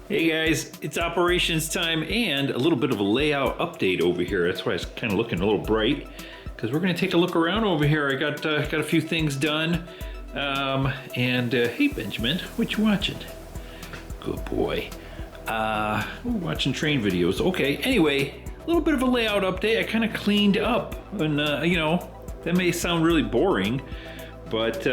Hey guys, it's operations time and a little bit of a layout update over here. That's why it's kind of looking a little bright, because we're going to take a look around over here. I got a few things done. Hey Benjamin, what you watching? Good boy. We're watching train videos. Okay, anyway, a little bit of a layout update. I kind of cleaned up, and that may sound really boring, but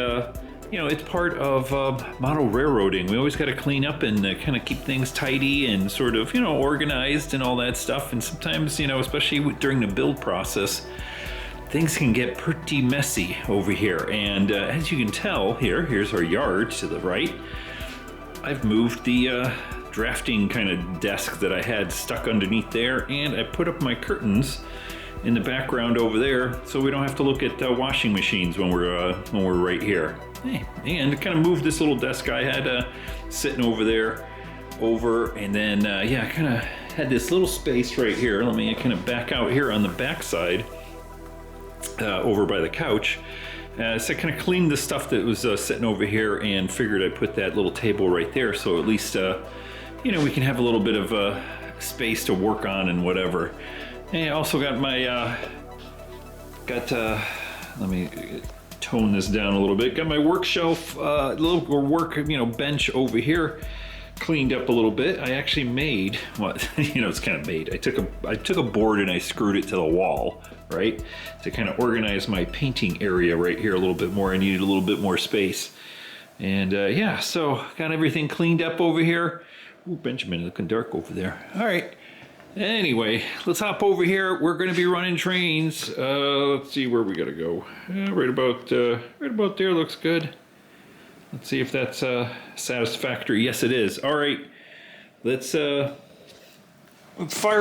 it's part of model railroading. We always got to clean up and kind of keep things tidy and sort of, organized and all that stuff. And sometimes, especially during the build process, things can get pretty messy over here. And as you can tell, here's our yard to the right. I've moved the drafting kind of desk that I had stuck underneath there, and I put up my curtains in the background over there, so we don't have to look at washing machines when we're right here. Hey, and kind of moved this little desk I had sitting over there, and then I kind of had this little space right here. Let me kind of back out here on the back side, over by the couch. So I kind of cleaned the stuff that was sitting over here, and figured I'd put that little table right there, so at least we can have a little bit of space to work on and whatever. And I also got my let me tone this down a little bit. Got my work shelf, little work bench over here cleaned up a little bit. I actually made it's kind of made. I took a board and I screwed it to the wall, right, to kind of organize my painting area right here a little bit more. I needed a little bit more space, and so got everything cleaned up over here. Ooh, Benjamin, looking dark over there. All right. Anyway, let's hop over here. We're going to be running trains. Let's see where we got to go. Right about there looks good. Let's see if that's satisfactory. Yes, it is. All right, let's fire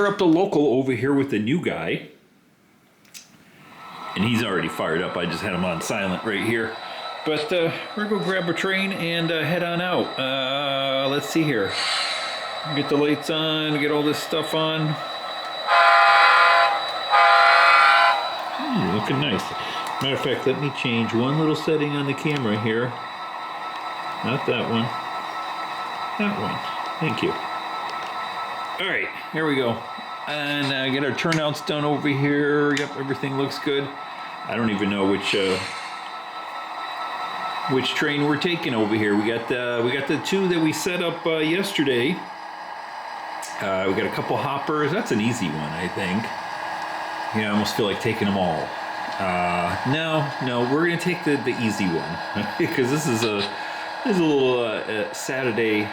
up the local over here with the new guy. And he's already fired up. I just had him on silent right here. But we're going to go grab a train and head on out. Let's see here. Get the lights on, get all this stuff on. Looking nice. Matter of fact, let me change one little setting on the camera here. Not that one. That one. Thank you. All right, here we go. And get our turnouts done over here. Yep, everything looks good. I don't even know which train we're taking over here. We got the two that we set up yesterday. We got a couple hoppers. That's an easy one, I think. I almost feel like taking them all. No, we're gonna take the easy one because this is a little Saturday.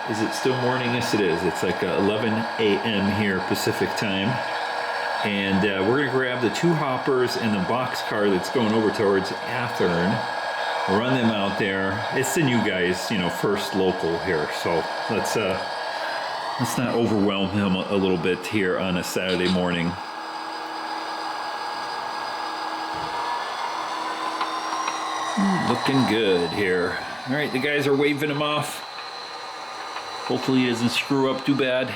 Is it still morning? Yes, it is. It's like 11 a.m. here Pacific time, and we're gonna grab the two hoppers and the boxcar that's going over towards Athearn. Run them out there. It's the new guy's, first local here, so let's not overwhelm him a little bit here on a Saturday morning. Looking good here. All right, the guys are waving him off. Hopefully he doesn't screw up too bad.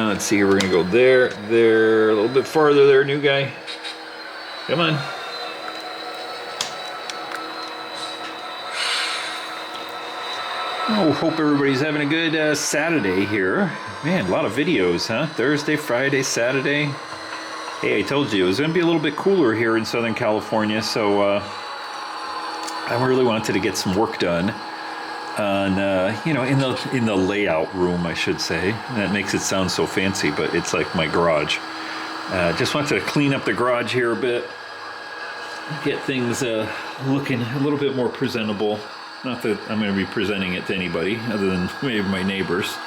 Let's see, we're gonna go there, a little bit farther there, new guy. Come on. Oh, hope everybody's having a good Saturday here. Man, a lot of videos, huh? Thursday, Friday, Saturday. Hey, I told you it was going to be a little bit cooler here in Southern California, so I really wanted to get some work done on, in the layout room, I should say. That makes it sound so fancy, but it's like my garage. Just wanted to clean up the garage here a bit, get things looking a little bit more presentable. Not that I'm going to be presenting it to anybody other than maybe my neighbors.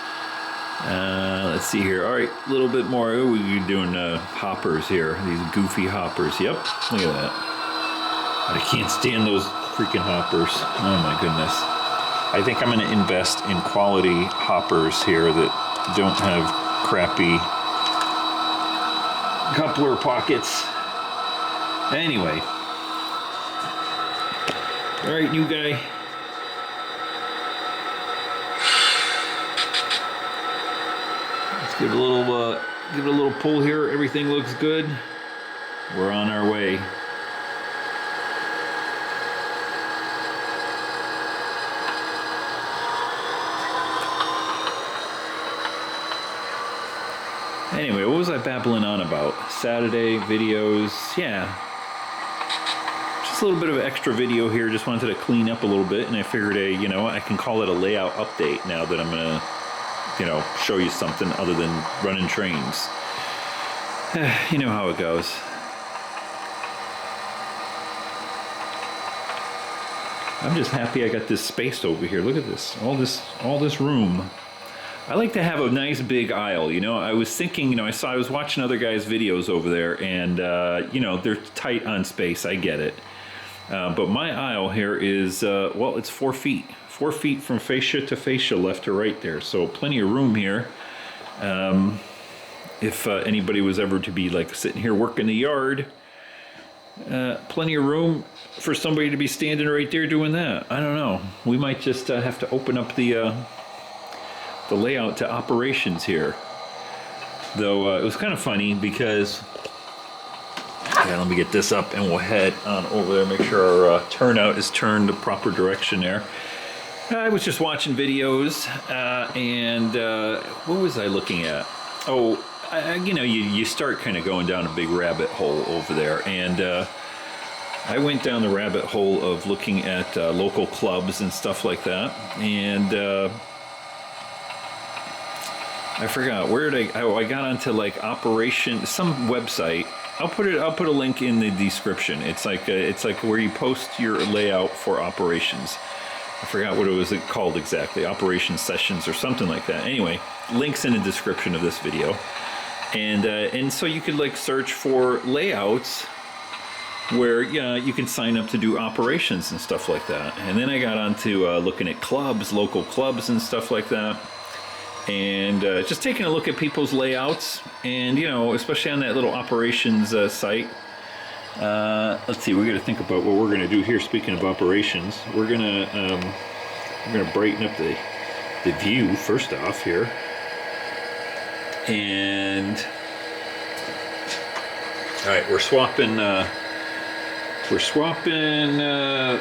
Let's see here. All right, a little bit more. Oh, we're doing hoppers here. These goofy hoppers. Yep, look at that. I can't stand those freaking hoppers. Oh my goodness. I think I'm going to invest in quality hoppers here that don't have crappy coupler pockets. Anyway. All right, new guy. Give it a little pull here. Everything looks good. We're on our way. was I babbling on about? Saturday videos, yeah. Just a little bit of extra video here. Just wanted to clean up a little bit, and I figured, you know, I can call it a layout update now that I'm gonna, you know, show you something other than running trains. You know how it goes. I'm just happy I got this space over here. Look at this, all this room. I like to have a nice big aisle, you know. I was thinking, you know, I was watching other guys' videos over there, and you know, they're tight on space. I get it, but my aisle here is well, it's 4 feet. 4 feet from fascia to fascia, left to right there. So plenty of room here. If anybody was ever to be like sitting here working the yard, plenty of room for somebody to be standing right there doing that. I don't know. We might just have to open up the layout to operations here. Though it was kind of funny because, yeah, let me get this up and we'll head on over there, make sure our turnout is turned the proper direction there. I was just watching videos and what was I looking at? Oh, you know, you start kind of going down a big rabbit hole over there, and I went down the rabbit hole of looking at local clubs and stuff like that, and I forgot where did I got onto like operation, some website. I'll put a link in the description. It's like where you post your layout for operations. I forgot what it was called exactly, operation sessions or something like that. Anyway, links in the description of this video. And so you could like search for layouts where you can sign up to do operations and stuff like that. And then I got onto looking at clubs, local clubs and stuff like that. And just taking a look at people's layouts, and you know, especially on that little operations site. Let's see, we're gonna think about what we're gonna do here. Speaking of operations, we're gonna brighten up the view first off here, and all right, we're swapping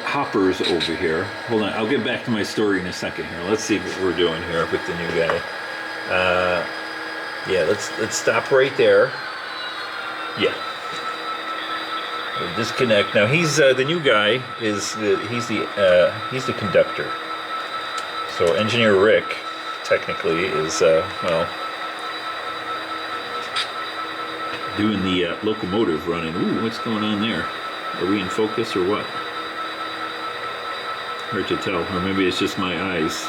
hoppers over here. Hold on, I'll get back to my story in a second here. Let's see what we're doing here with the new guy. Yeah, let's stop right there. Yeah. We'll disconnect. Now he's the new guy is he's the conductor. So engineer Rick technically is well, doing the locomotive running. Ooh, what's going on there? Are we in focus or what? Hard to tell, or maybe it's just my eyes.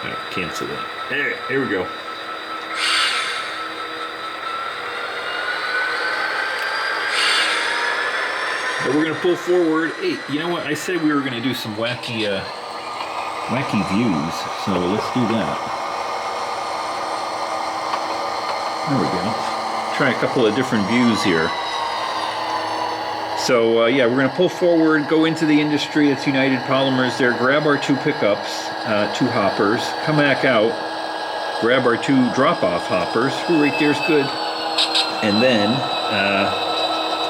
All right, cancel that. There we go. But we're gonna pull forward. Hey, you know what? I said we were gonna do some wacky views, so let's do that. There we go. Try a couple of different views here. So yeah, we're going to pull forward, go into the industry. It's United Polymers there, grab our 2 pickups, 2 hoppers, come back out, grab our 2 drop-off hoppers. Ooh, right there's good. And then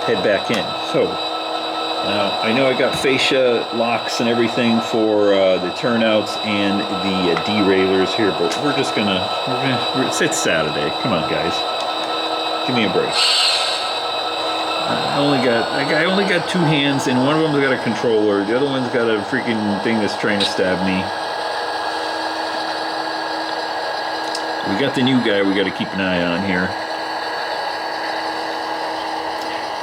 head back in. So I know I got fascia locks and everything for the turnouts and the derailleurs here, but it's Saturday. Come on, guys. Give me a break. I only got 2 hands, and one of them's got a controller. The other one's got a freaking thing that's trying to stab me. We got the new guy we got to keep an eye on here.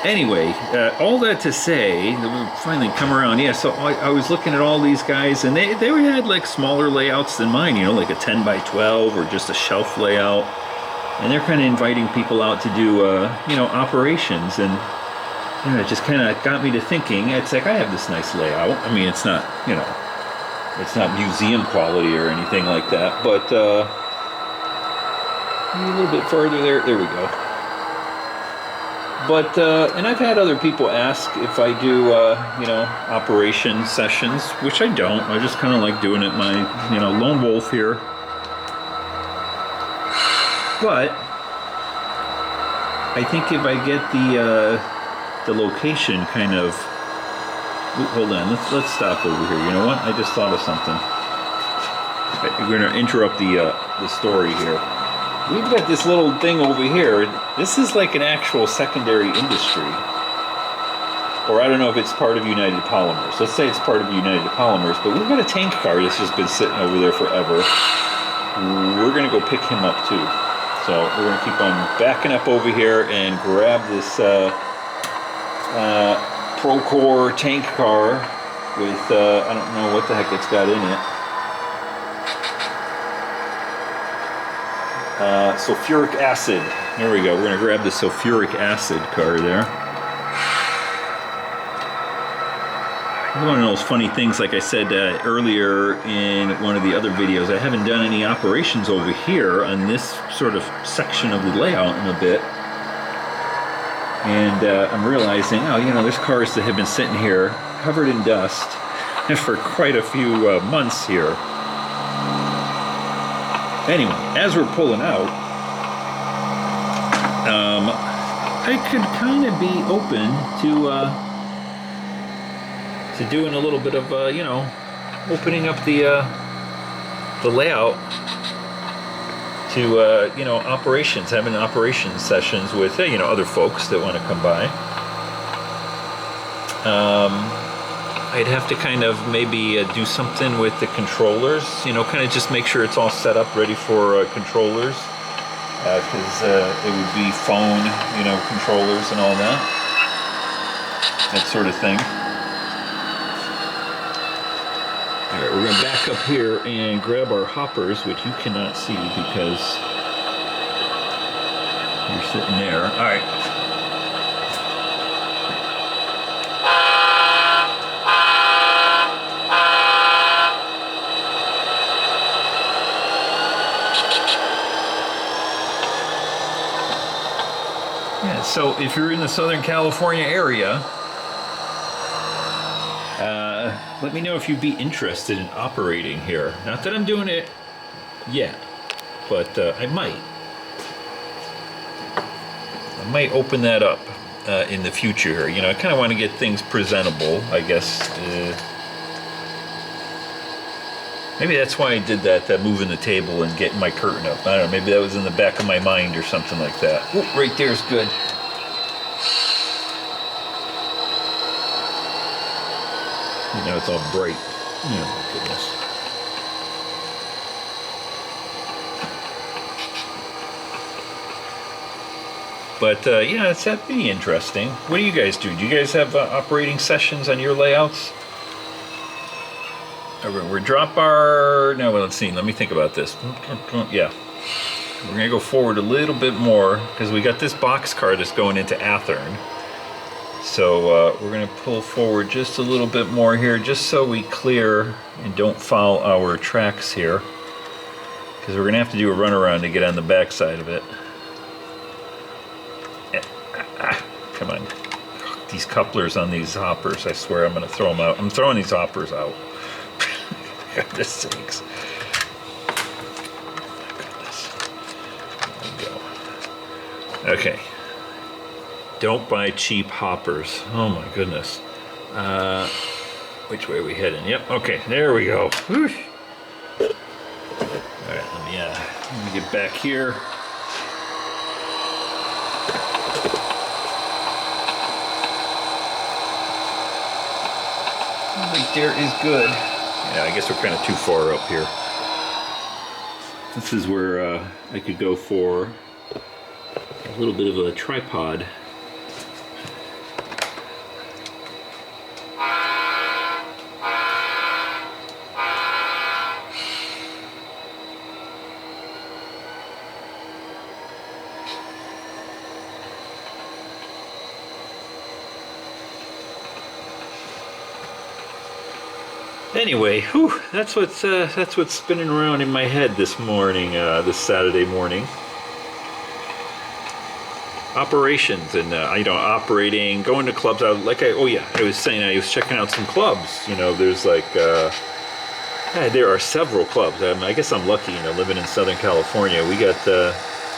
Anyway, all that to say, that we finally come around. Yeah, so I was looking at all these guys, and they had like smaller layouts than mine, you know, like a 10 by 12 or just a shelf layout. And they're kind of inviting people out to do, you know, operations. And you know, it just kind of got me to thinking, it's like, I have this nice layout. I mean, it's not, you know, it's not museum quality or anything like that. But a little bit further there we go. But, and I've had other people ask if I do, you know, operation sessions, which I don't. I just kind of like doing it my, you know, lone wolf here. But I think if I get the location kind of, hold on, let's stop over here. You know what? I just thought of something. We're going to interrupt the story here. we've got this little thing over here. This is like an actual secondary industry. Or I don't know if it's part of United Polymers. Let's say it's part of United Polymers, but we've got a tank car that's just been sitting over there forever. We're gonna go pick him up too. So we're gonna keep on backing up over here and grab this Procore tank car with, I don't know what the heck it's got in it. Sulfuric acid. There we go. We're gonna grab the sulfuric acid car there. One of those funny things, like I said earlier in one of the other videos, I haven't done any operations over here on this sort of section of the layout in a bit. And I'm realizing, oh, you know, there's cars that have been sitting here covered in dust for quite a few months here. Anyway, as we're pulling out, I could kind of be open to doing a little bit of, you know, opening up the layout to, you know, operations, having operations sessions with, you know, other folks that want to come by. I'd have to kind of maybe do something with the controllers, you know, kind of just make sure it's all set up ready for controllers, because it would be phone, you know, controllers and all that sort of thing. Alright, we're going to back up here and grab our hoppers, which you cannot see because you're sitting there. Alright. Yeah, so if you're in the Southern California area, let me know if you'd be interested in operating here. Not that I'm doing it yet, but I might. I might open that up in the future here. You know, I kind of want to get things presentable, I guess. Maybe that's why I did that moving the table and getting my curtain up. I don't know, maybe that was in the back of my mind or something like that. Ooh, right there's good. Now it's all bright. Oh my goodness. But yeah, that'd be interesting. What do you guys do? Do you guys have operating sessions on your layouts? We're drop our... No, well, let's see. Let me think about this. Yeah. We're going to go forward a little bit more because we got this box car that's going into Athearn. So we're going to pull forward just a little bit more here, just so we clear and don't foul our tracks here, because we're going to have to do a runaround to get on the back side of it. Come on. These couplers on these hoppers, I swear I'm going to throw them out. I'm throwing these hoppers out. Goodness sakes. Oh my goodness. There we go. Okay. Don't buy cheap hoppers. Oh my goodness. Which way are we heading? Yep, okay, there we go. Whoosh. Alright, let me get back here. Right there is good. Yeah, I guess we're kind of too far up here. This is where I could go for a little bit of a tripod. Anyway, whew, that's what's spinning around in my head this morning, this Saturday morning. Operations and you know, operating, going to clubs. I was saying I was checking out some clubs. You know, there's like there are several clubs. I guess I'm lucky, you know, living in Southern California. We got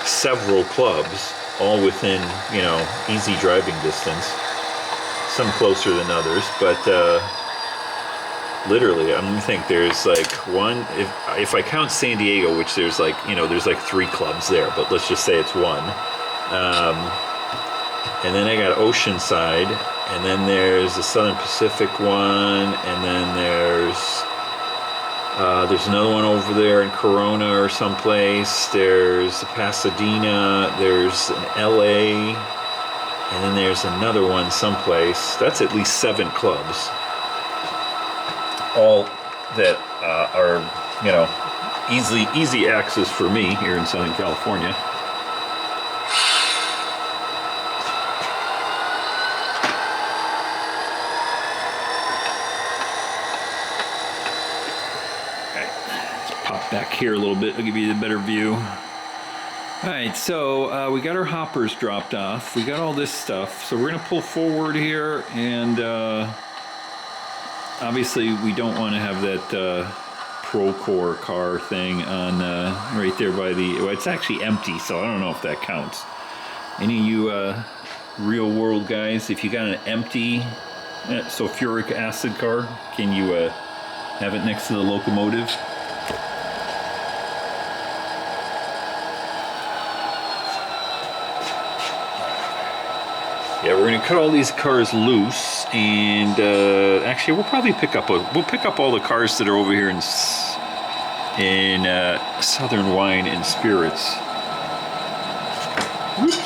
several clubs, all within, you know, easy driving distance. Some closer than others, but. literally, I don't think there's like one, if I count San Diego, which there's like, you know, there's like 3 clubs there, but let's just say it's one. And then I got Oceanside, and then there's the Southern Pacific one, and then there's another one over there in Corona or someplace. There's Pasadena, there's an LA, and then there's another one someplace. That's at least 7 clubs. All that are, you know, easy access for me here in Southern California. Back here a little bit, I'll give you a better view. Alright, so we got our hoppers dropped off. We got all this stuff. So we're going to pull forward here, and obviously we don't want to have that Procore car thing on right there by the... Well, it's actually empty, so I don't know if that counts. Any of you real world guys, if you got an empty sulfuric acid car, can you have it next to the locomotive? Yeah, we're gonna cut all these cars loose, and actually, we'll probably pick up all the cars that are over here in Southern Wine and Spirits. Whoops!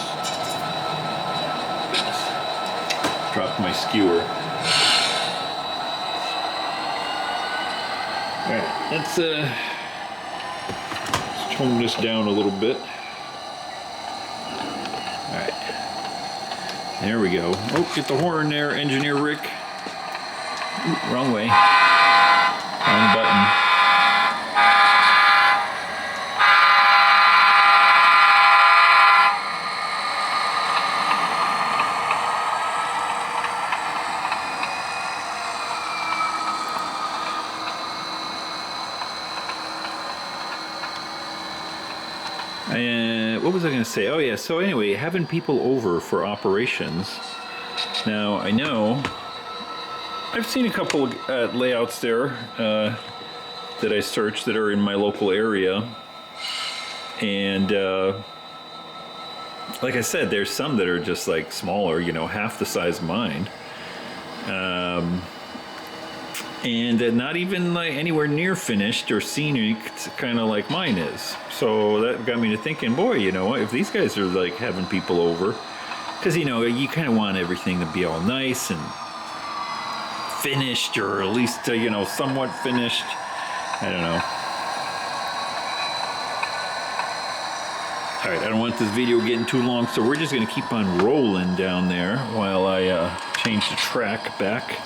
Dropped my skewer. All right, let's tone this down a little bit. There we go. Oh, get the horn there, Engineer Rick. Ooh, wrong way. Wrong button. What was I going to say? Oh yeah, so anyway, having people over for operations. Now, I know I've seen a couple of layouts there that I searched that are in my local area. And like I said, there's some that are just like smaller, you know, half the size of mine. And not even like anywhere near finished or scenic, kind of like mine is. So that got me to thinking, boy, you know, if these guys are like having people over, because you know, you kind of want everything to be all nice and finished, or at least you know, somewhat finished. I don't know. All right, I don't want this video getting too long, so we're just gonna keep on rolling down there while I change the track back.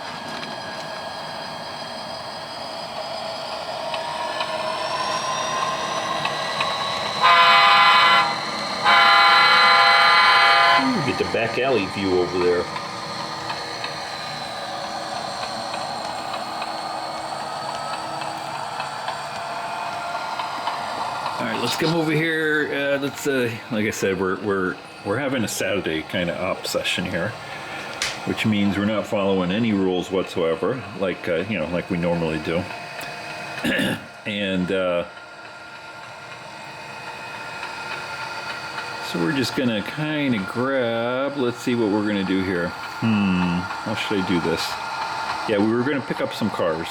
Get the back alley view over there. All right, let's come over here. Let's like I said, we're having a Saturday kind of op session here, which means we're not following any rules whatsoever, like you know, like we normally do. And so we're just gonna kind of grab, let's see what we're gonna do here. How should I do this? Yeah, we were gonna pick up some cars.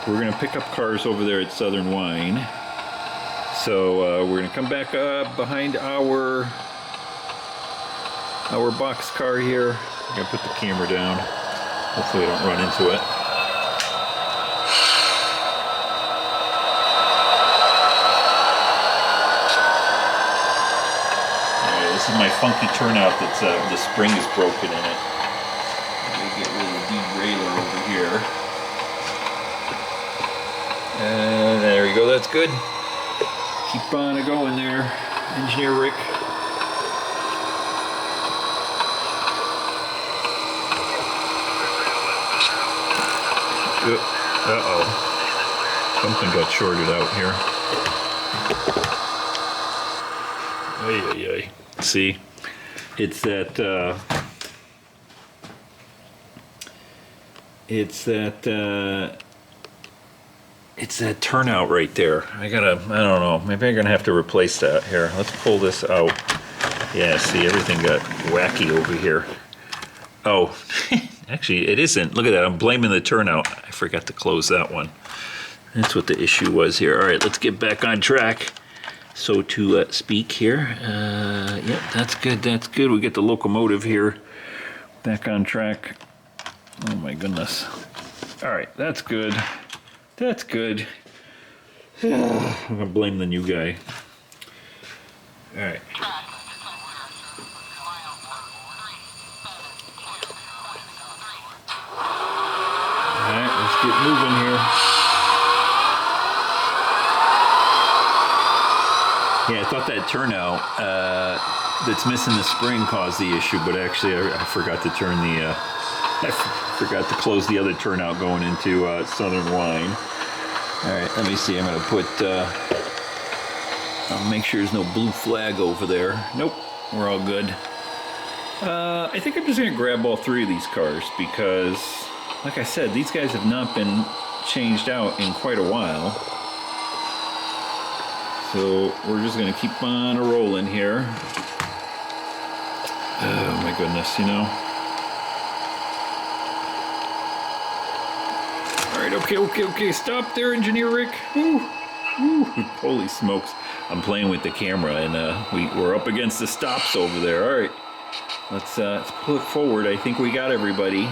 We're gonna pick up cars over there at Southern Wine. So we're gonna come back up behind our box car here. I'm gonna put the camera down. Hopefully I don't run into it. This is my funky turnout that's the spring is broken in it. I'm gonna get rid of the derailleur over here. And there we go, that's good. Keep on going there, Engineer Rick. Uh-oh. Something got shorted out here. Ay, ay, ay. See, it's that It's that turnout right there. I don't know, maybe I'm gonna have to replace that. Here, let's pull this out. Yeah, see, everything got wacky over here. Oh, actually it isn't. Look at that, I'm blaming the turnout. I forgot to close that one. That's what the issue was here. All right, let's get back on track, so to speak here. Yep, that's good, that's good. We get the locomotive here back on track. Oh my goodness. All right, that's good. That's good. I'm gonna blame the new guy. All right. All right, let's get moving here. Yeah, I thought that turnout that's missing the spring caused the issue, but actually I forgot to turn the I forgot to close the other turnout going into Southern Wine. All right, let me see. I'm gonna put. I'll make sure there's no blue flag over there. Nope, we're all good. I think I'm just gonna grab all three of these cars because, like I said, these guys have not been changed out in quite a while. So we're just gonna keep on rolling here. Oh my goodness, you know. Okay, stop there, Engineer Rick. Woo. Holy smokes. I'm playing with the camera and we're up against the stops over there. All right, let's pull it forward. I think we got everybody.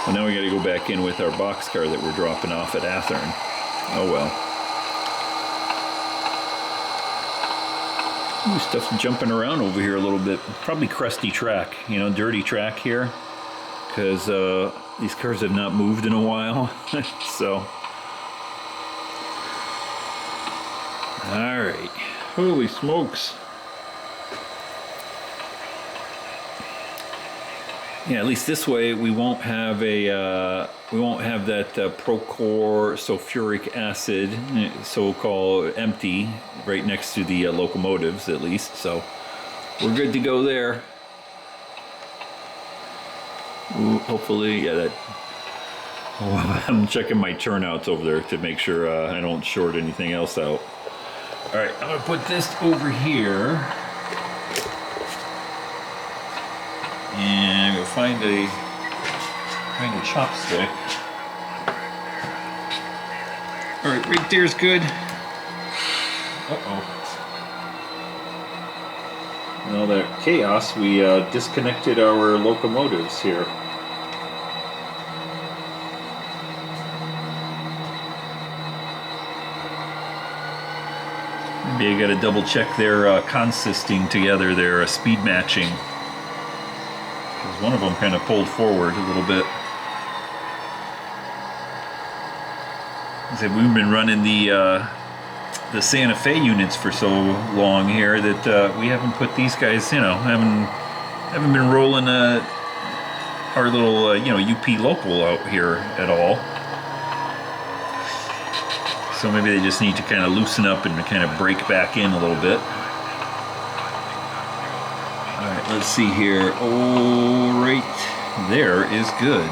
Well, now we gotta go back in with our boxcar that we're dropping off at Athearn. Oh well. Ooh, stuff's jumping around over here a little bit. Probably crusty track, you know, dirty track here. Because these cars have not moved in a while. So, all right, holy smokes. Yeah, at least this way we won't have that Procore sulfuric acid, so-called empty, right next to the locomotives at least. So we're good to go there. Ooh, hopefully, yeah, that. Oh, I'm checking my turnouts over there to make sure I don't short anything else out. All right, I'm gonna put this over here, and I'm gonna find a chopstick. All right, right there's good. Uh-oh. In all that chaos, we disconnected our locomotives here. Maybe I gotta double check their consisting together, their speed matching. Because one of them kind of pulled forward a little bit. I said we've been running the Santa Fe units for so long here that we haven't put these guys, you know, haven't been rolling our little UP local out here at all. So maybe they just need to kind of loosen up and kind of break back in a little bit. All right, let's see here. Oh, right there is good.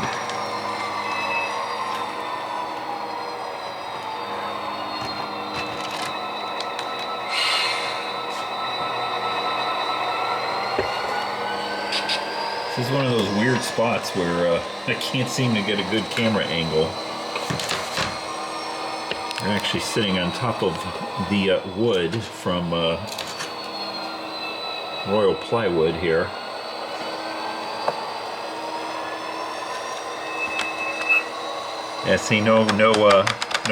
This is one of those weird spots where I can't seem to get a good camera angle. We're actually sitting on top of the wood from Royal Plywood here. Yeah, see, no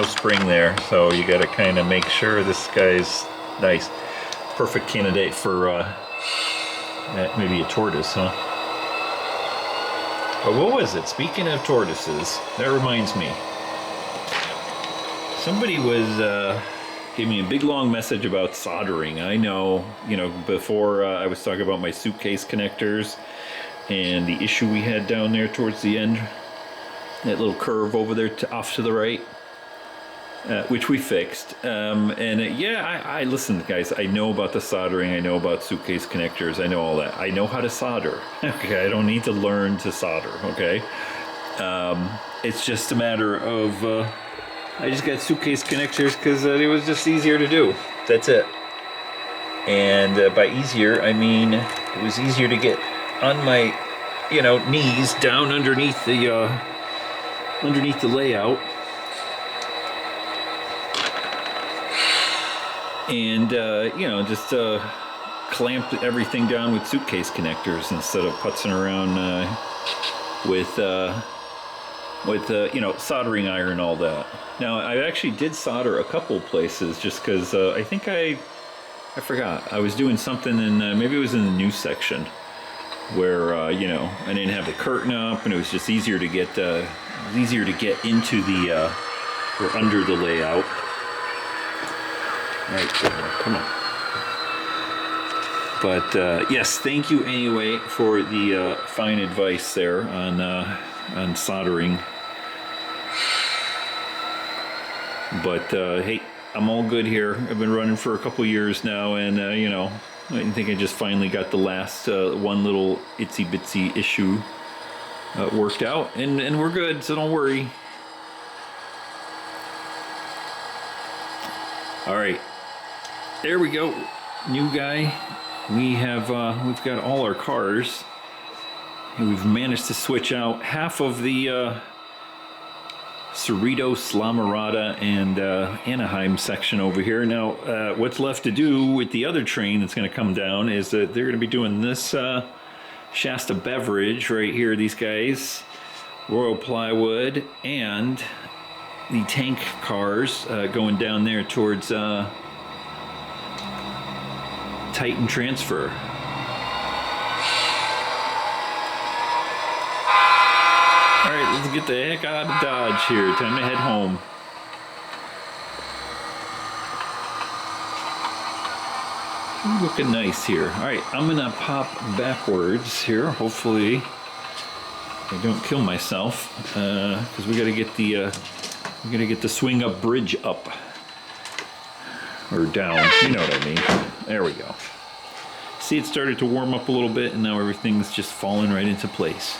spring there, so you got to kind of make sure this guy's nice. Perfect candidate for maybe a tortoise, huh? But what was it? Speaking of tortoises, that reminds me. Somebody was gave me a big long message about soldering. I know, before I was talking about my suitcase connectors and the issue we had down there towards the end, that little curve over there off to the right. which we fixed. Yeah, I listen, guys. I know about the soldering. I know about suitcase connectors. I know all that. I know how to solder. Okay, I don't need to learn to solder. Okay, it's just a matter of I just got suitcase connectors because it was just easier to do. That's it. And by easier, I mean it was easier to get on my, knees down underneath the layout. And, just clamp everything down with suitcase connectors instead of putzing around with soldering iron and all that. Now, I actually did solder a couple places just because I think I forgot. I was doing something in, maybe it was in the news section where, I didn't have the curtain up and it was just easier to get into the, or under the layout. Right, come on. But yes, thank you anyway for the fine advice there on soldering. But hey, I'm all good here. I've been running for a couple years now, and I think I just finally got the last one little itsy bitsy issue worked out, and we're good. So don't worry. All right. There we go, new guy. We've got all our cars. And we've managed to switch out half of the Cerritos, La Mirada, and Anaheim section over here. Now, what's left to do with the other train that's going to come down is that they're going to be doing this Shasta Beverage right here. These guys, Royal Plywood, and the tank cars going down there towards Titan Transfer. Alright, let's get the heck out of Dodge here. Time to head home. Looking nice here. Alright, I'm gonna pop backwards here. Hopefully I don't kill myself. Because we gotta get the swing up bridge up. Or down, you know what I mean. There we go. See, it started to warm up a little bit, and now everything's just falling right into place.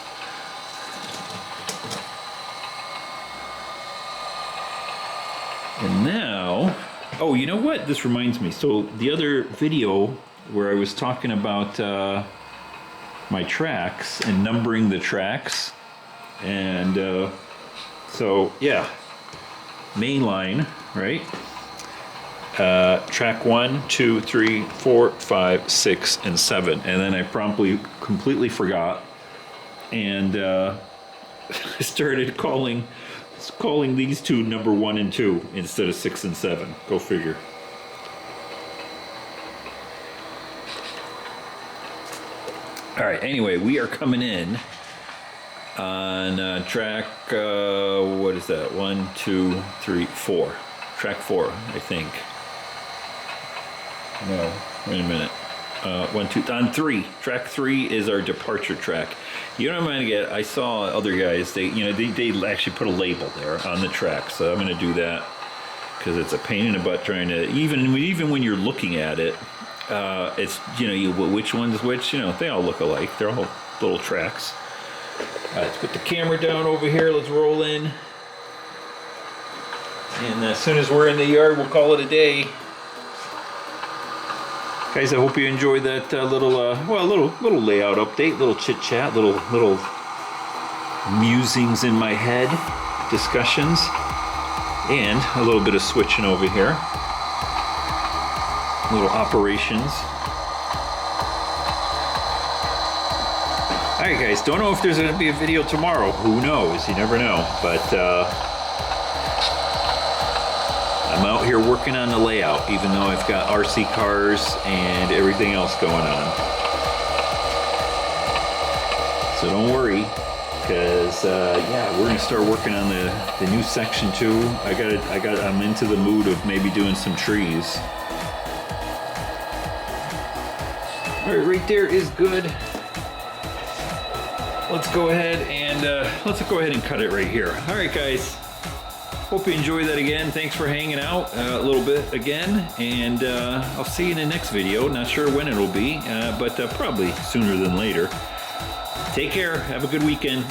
And now, oh, you know what? This reminds me. So the other video where I was talking about my tracks and numbering the tracks, and so yeah, main line, right? Track 1, 2, 3, 4, 5, 6, and 7, and then I promptly completely forgot, and started calling these two number 1 and 2 instead of 6 and 7. Go figure. All right. Anyway, we are coming in on track. What is that? 1, 2, 3, 4. Track 4, I think. No, wait a minute. 1, 2, on 3. Track 3 is our departure track. You know what I'm gonna get? I saw other guys. They actually put a label there on the track, so I'm gonna do that because it's a pain in the butt trying to even when you're looking at it. It's which one's which. They all look alike. They're all little tracks. All right, let's put the camera down over here. Let's roll in, and as soon as we're in the yard, we'll call it a day. Guys, I hope you enjoyed that little layout update, little chit chat, little musings in my head, discussions, and a little bit of switching over here, little operations. All right, guys, don't know if there's going to be a video tomorrow. Who knows? You never know, but I'm out here working on the layout, even though I've got RC cars and everything else going on. So don't worry, because yeah, we're gonna start working on the new section too. I'm into the mood of maybe doing some trees. All right, right there is good. Let's go ahead and cut it right here. All right, guys. Hope you enjoyed that again. Thanks for hanging out a little bit again, and I'll see you in the next video. Not sure when it'll be, but probably sooner than later. Take care. Have a good weekend.